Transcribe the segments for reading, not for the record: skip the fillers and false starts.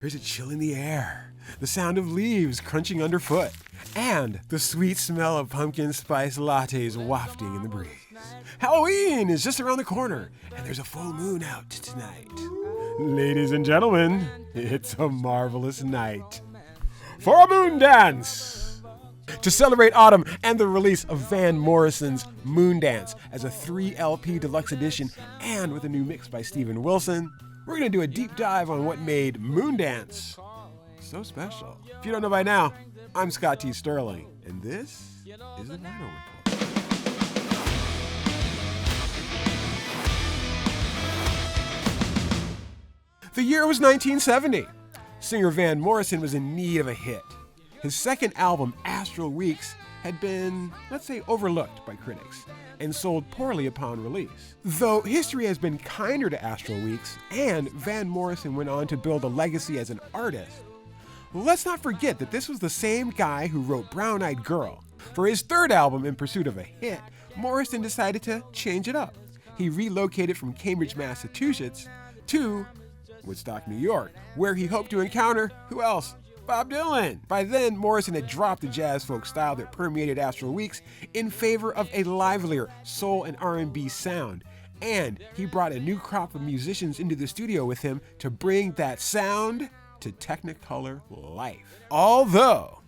There's a chill in the air, the sound of leaves crunching underfoot, and the sweet smell of pumpkin spice lattes wafting in the breeze. Halloween is just around the corner, and there's a full moon out tonight. Ladies and gentlemen, it's a marvelous night for a moon dance! To celebrate autumn and the release of Van Morrison's Moondance as a 3 LP deluxe edition and with a new mix by Steven Wilson, we're going to do a deep dive on what made Moondance so special. If you don't know by now, I'm Scott T. Sterling, and this is the RHINO Report. The year was 1970. Singer Van Morrison was in need of a hit. His second album, Astral Weeks, had been, let's say, overlooked by critics and sold poorly upon release. Though history has been kinder to Astral Weeks, and Van Morrison went on to build a legacy as an artist, let's not forget that this was the same guy who wrote Brown Eyed Girl. For his third album, In Pursuit of a Hit, Morrison decided to change it up. He relocated from Cambridge, Massachusetts to Woodstock, New York, where he hoped to encounter, who else? Bob Dylan. By then, Morrison had dropped the jazz folk style that permeated Astral Weeks in favor of a livelier soul and R&B sound, and he brought a new crop of musicians into the studio with him to bring that sound to Technicolor life. Although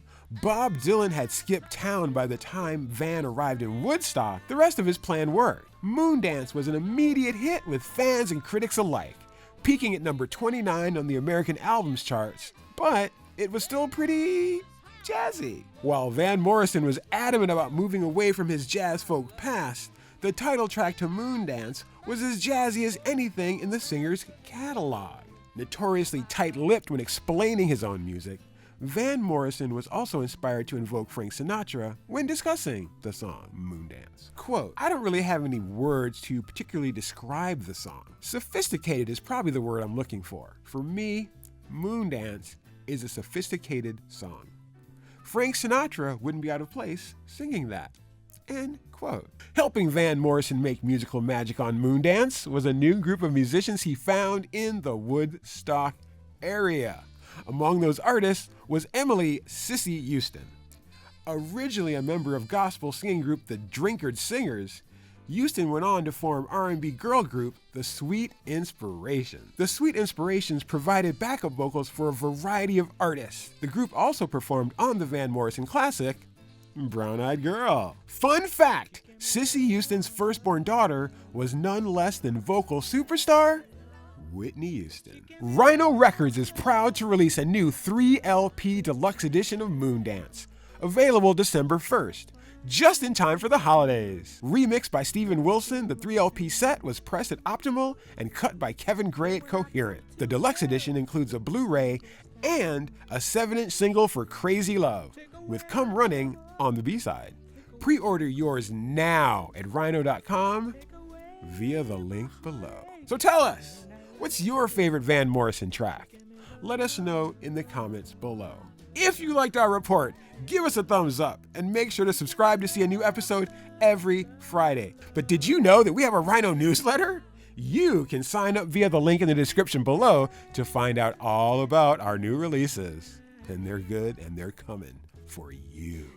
Bob Dylan had skipped town by the time Van arrived in Woodstock, the rest of his plan worked. Moondance was an immediate hit with fans and critics alike, peaking at number 29 on the American Albums charts, but it was still pretty jazzy. While Van Morrison was adamant about moving away from his jazz folk past, the title track to Moondance was as jazzy as anything in the singer's catalog. Notoriously tight-lipped when explaining his own music, Van Morrison was also inspired to invoke Frank Sinatra when discussing the song Moondance. Quote, "I don't really have any words to particularly describe the song. Sophisticated is probably the word I'm looking for. For me, Moondance is a sophisticated song. Frank Sinatra wouldn't be out of place singing that." End quote. Helping Van Morrison make musical magic on Moondance was a new group of musicians he found in the Woodstock area. Among those artists was Emily Sissy Houston. Originally a member of gospel singing group the Drinkard Singers, Houston went on to form R&B girl group The Sweet Inspirations. The Sweet Inspirations provided backup vocals for a variety of artists. The group also performed on the Van Morrison classic, Brown Eyed Girl. Fun fact, Sissy Houston's firstborn daughter was none less than vocal superstar Whitney Houston. RHINO Records is proud to release a new 3 LP deluxe edition of Moondance, available December 1st. Just in time for the holidays. Remixed by Steven Wilson, the 3 LP set was pressed at Optimal and cut by Kevin Gray at Coherent. The deluxe edition includes a Blu-ray and a 7-inch single for Crazy Love, with Come Running on the B-side. Pre-order yours now at rhino.com via the link below. So tell us, what's your favorite Van Morrison track? Let us know in the comments below. If you liked our report, give us a thumbs up and make sure to subscribe to see a new episode every Friday. But did you know that we have a RHINO newsletter? You can sign up via the link in the description below to find out all about our new releases. And they're good and they're coming for you.